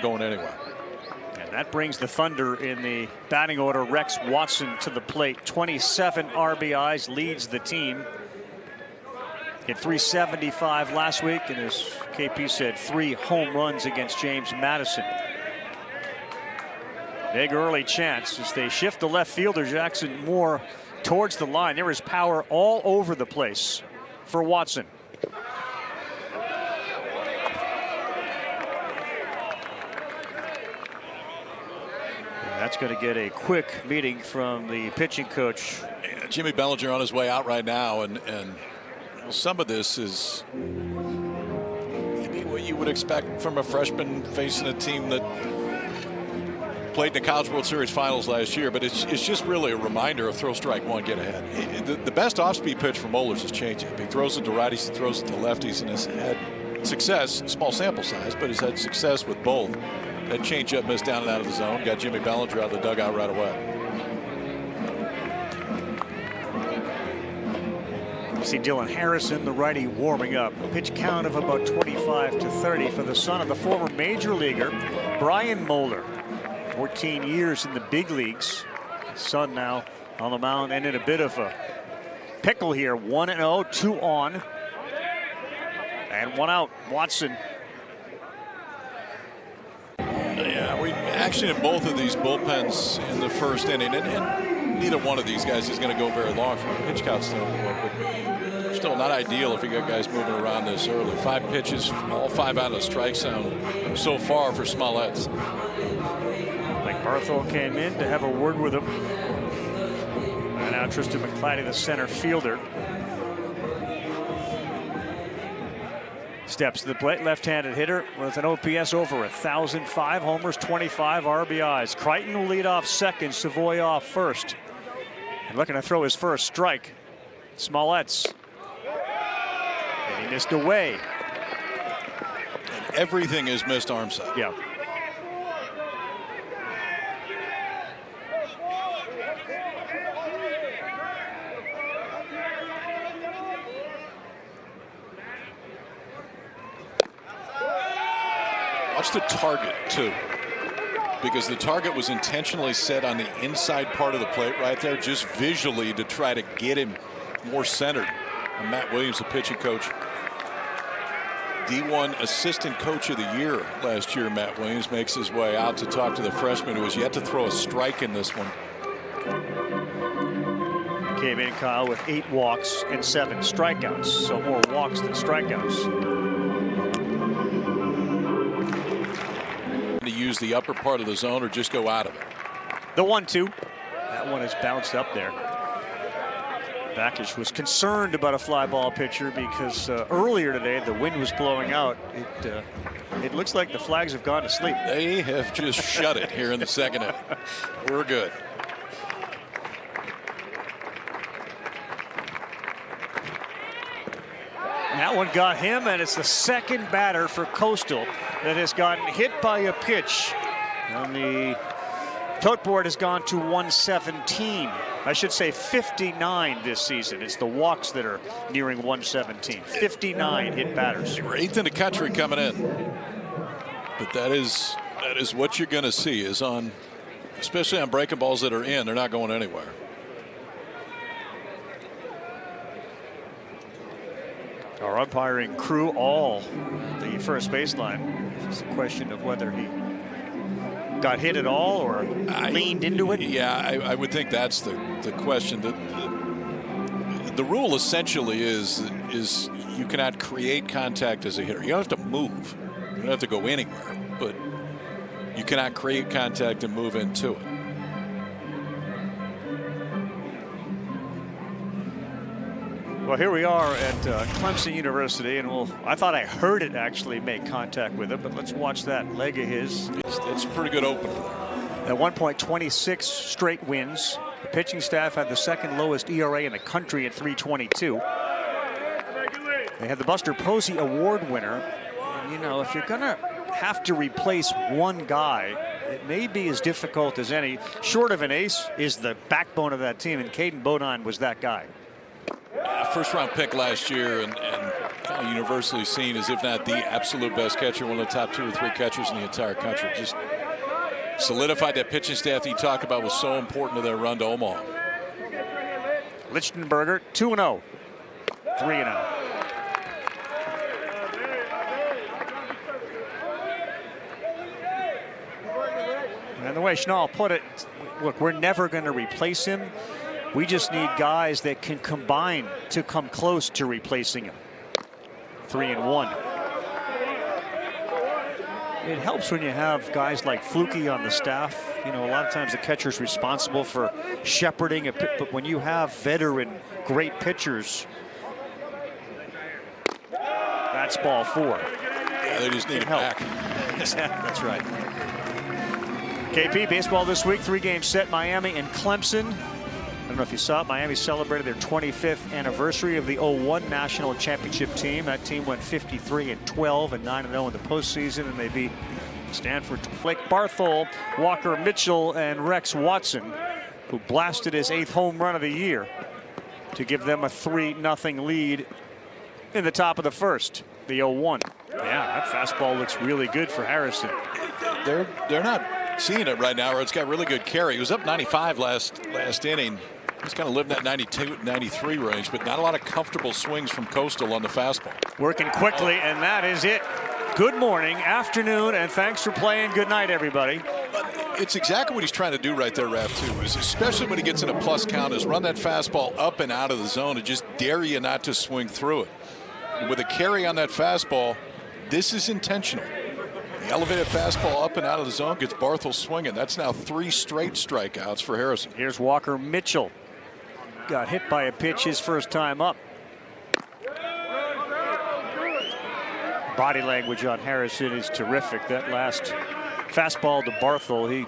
going anywhere. And that brings the Thunder in the batting order. Rex Watson to the plate. 27 RBIs, leads the team. Hit 375 last week, and as KP said, 3 home runs against James Madison. Big early chance as they shift the left fielder Jackson Moore towards the line. There is power all over the place for Watson. That's going to get a quick meeting from the pitching coach. Yeah, Jimmy Bellinger on his way out right now, and some of this is maybe what you would expect from a freshman facing a team that played in the College World Series finals last year, but it's just really a reminder of throw strike one, get ahead. The best off-speed pitch for Moeller's is changeup. He throws it to righties, he throws it to lefties, and has had success, small sample size, but has had success with both. That changeup missed down and out of the zone, got Jimmy Bellinger out of the dugout right away. You see Dylan Harrison, the righty, warming up. A pitch count of about 25 to 30 for the son of the former major leaguer, Brian Moeller. 14 years in the big leagues. His son now on the mound and in a bit of a pickle here. 1-0, 2 on. And 1 out. Watson. Yeah, we action in both of these bullpens in the first inning, and neither one of these guys is going to go very long from a pitch count standpoint, but still not ideal if you got guys moving around this early. 5 pitches, all 5 out of the strike zone so far for Smollett's. Like Barthol came in to have a word with him. And now Tristan McClatty, the center fielder, steps to the plate. Left-handed hitter with an OPS over 1,000, 5 homers, 25 RBIs. Crichton will lead off second, Savoy off first. And looking to throw his first strike. Smollett's. And he missed away. And everything is missed arm side. Yeah. Watch the target, too, because the target was intentionally set on the inside part of the plate right there, just visually to try to get him more centered. And Matt Williams, the pitching coach, D1 Assistant Coach of the Year last year, Matt Williams makes his way out to talk to the freshman who has yet to throw a strike in this one. Came in, Kyle, with 8 walks and 7 strikeouts, so more walks than strikeouts. To use the upper part of the zone or just go out of it. The 1-2. That one is bounced up there. Backish was concerned about a fly ball pitcher because earlier today the wind was blowing out. It looks like the Flags have gone to sleep. They have just shut it here in the second inning. We're good. That one got him, and it's the second batter for Coastal that has gotten hit by a pitch. And the tote board has gone to 117. I should say 59 this season. It's the walks that are nearing 117. 59 hit batters. We're 8th in the country coming in. But that is what you're going to see is on, especially on breaking balls that are in, they're not going anywhere. Our umpiring crew all the first baseline. It's a question of whether he got hit at all or leaned into it. Yeah, I would think that's the question. The rule essentially is you cannot create contact as a hitter. You don't have to move. You don't have to go anywhere, but you cannot create contact and move into it. Well, here we are at Clemson University, and I thought I heard it actually make contact with it, but let's watch that leg of his. It's a pretty good opener. At one point, 26 straight wins. The pitching staff had the second lowest ERA in the country at 3.22. They had the Buster Posey Award winner. And, you know, if you're going to have to replace one guy, it may be as difficult as any. Short of an ace is the backbone of that team, and Caden Bodine was that guy. First round pick last year, and universally seen as, if not the absolute best catcher, one of the top 2 or 3 catchers in the entire country. Just solidified that pitching staff you talk about was so important to their run to Omaha. Lichtenberger, 2-0, 3-0. And the way Schnall put it, look, we're never going to replace him. We just need guys that can combine to come close to replacing him. 3-1. It helps when you have guys like Fluky on the staff. You know, a lot of times the catcher's responsible for shepherding, but when you have veteran great pitchers, that's ball 4. Yeah, they just need it back. That's right. KP, baseball this week, 3-game set, Miami and Clemson. I don't know if you saw it, Miami celebrated their 25th anniversary of the 01 National Championship team. That team went 53-12 and 9-0 in the postseason, and they beat Stanford. Blake Barthol, Walker Mitchell, and Rex Watson, who blasted his 8th home run of the year to give them a 3-0 lead in the top of the first, the 0-1. Yeah, that fastball looks really good for Harrison. They're not seeing it right now, or it's got really good carry. He was up 95 last inning. He's kind of lived in that 92, 93 range, but not a lot of comfortable swings from Coastal on the fastball. Working quickly, and that is it. Good morning, afternoon, and thanks for playing. Good night, everybody. It's exactly what he's trying to do right there, Raph, too, is especially when he gets in a plus count, is run that fastball up and out of the zone and just dare you not to swing through it. And with a carry on that fastball, this is intentional. The elevated fastball up and out of the zone gets Barthel swinging. That's now 3 straight strikeouts for Harrison. Here's Walker Mitchell. Got hit by a pitch his first time up. Body language on Harrison is terrific. That last fastball to Barthel, he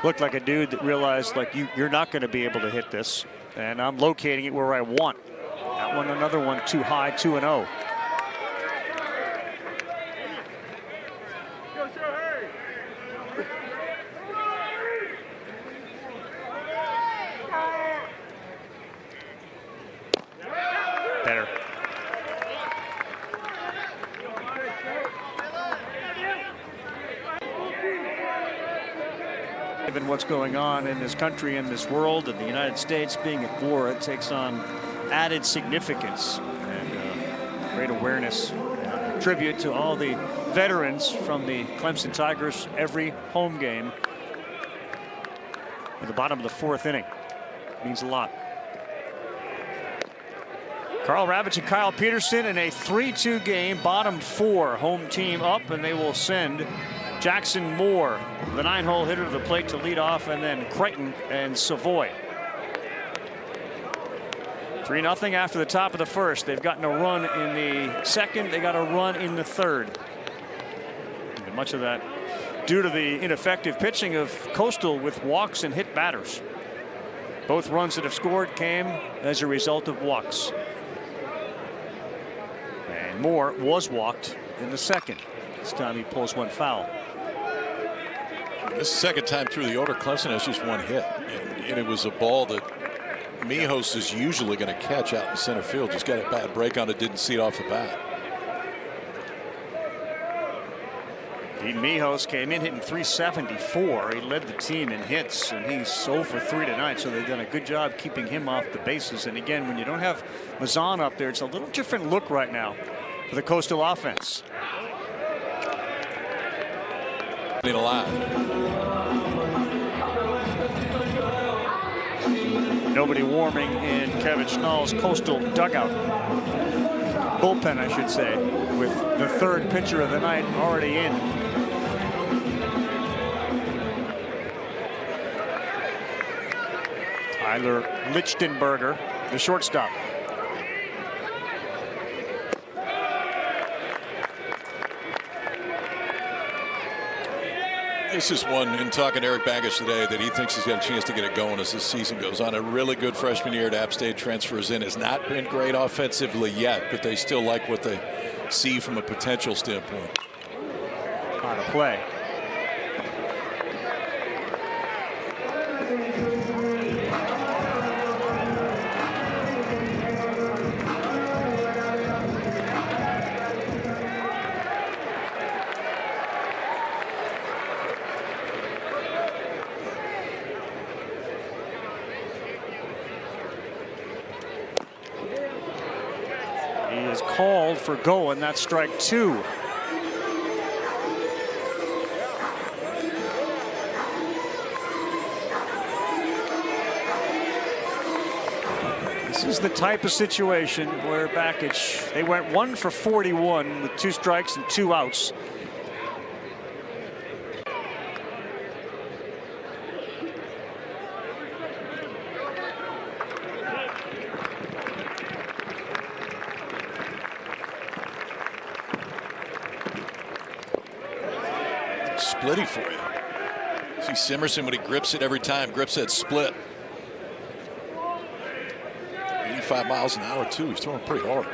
looked like a dude that realized, like, you're not going to be able to hit this, and I'm locating it where I want. That one, another one too high, 2-0. Better. Given what's going on in this country, in this world, in the United States being at war, it takes on added significance and great awareness. Tribute to all the veterans from the Clemson Tigers. Every home game at the bottom of the 4th inning means a lot. Carl Ravitch and Kyle Peterson in a 3-2 game, bottom 4, home team up, and they will send Jackson Moore, the 9-hole hitter, to the plate to lead off, and then Creighton and Savoy. 3-0 after the top of the first. They've gotten a run in the second. They got a run in the third. And much of that due to the ineffective pitching of Coastal with walks and hit batters. Both runs that have scored came as a result of walks. And Moore was walked in the second. This time he pulls one foul. This second time through the order, Clemson has just one hit. And it was a ball that Mijos is usually going to catch out in center field. Just got a bad break on it, didn't see it off the bat. Mijos came in hitting .374. He led the team in hits, and he's 0 for 3 tonight, so they've done a good job keeping him off the bases. And again, when you don't have Mazan up there, it's a little different look right now for the Coastal offense. Alive. Nobody warming in Kevin Schnall's Coastal dugout. Bullpen, I should say, with the third pitcher of the night already in. Tyler Lichtenberger, the shortstop. This is one, in talking to Eric Baggage today, that he thinks he's got a chance to get it going as the season goes on. A really good freshman year at App State, transfers in. Has not been great offensively yet, but they still like what they see from a potential standpoint. On a play. called for going. That's strike 2. This is the type of situation where Bakich, they went 1 for 41 with 2 strikes and 2 outs. Splitty for you. See Simerson when he grips it every time, grips that split. 85 miles an hour too. He's throwing pretty hard.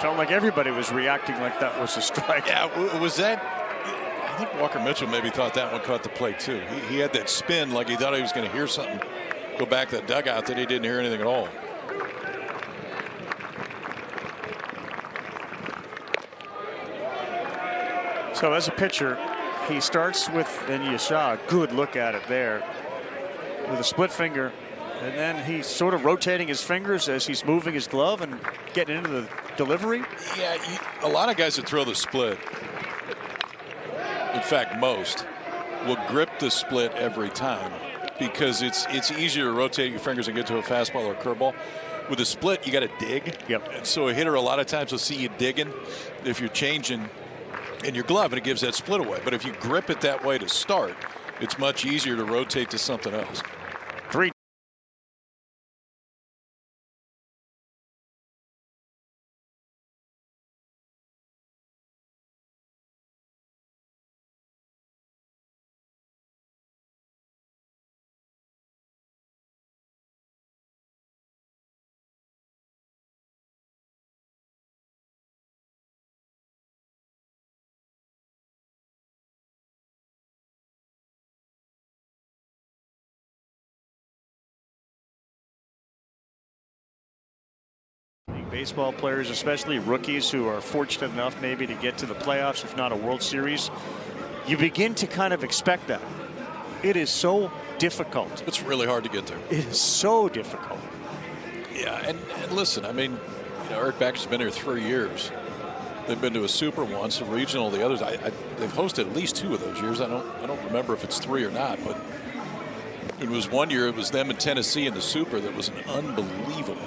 Felt like everybody was reacting like that was a strike. Yeah, was that? I think Walker Mitchell maybe thought that one caught the plate too. He had that spin like he thought he was going to hear something go back to the dugout, that he didn't hear anything at all. So as a pitcher, he starts with, and you saw a good look at it there, with a split finger, and then he's sort of rotating his fingers as he's moving his glove and getting into the delivery. Yeah, a lot of guys that throw the split, in fact most, will grip the split every time because it's easier to rotate your fingers and get to a fastball or a curveball. With a split, you got to dig. Yep. And so a hitter a lot of times will see you digging if you're changing in your glove, and it gives that split away. But if you grip it that way to start, it's much easier to rotate to something else. 3. Baseball players, especially rookies who are fortunate enough maybe to get to the playoffs, if not a World Series, you begin to kind of expect that. It is so difficult. It's really hard to get there. It is so difficult. Yeah, and listen, I mean, Eric Bakker's been here 3 years. They've been to a Super once, a regional the others. They've hosted at least 2 of those years. I don't remember if it's 3 or not, but it was one year. It was them in Tennessee in the Super. That was an unbelievable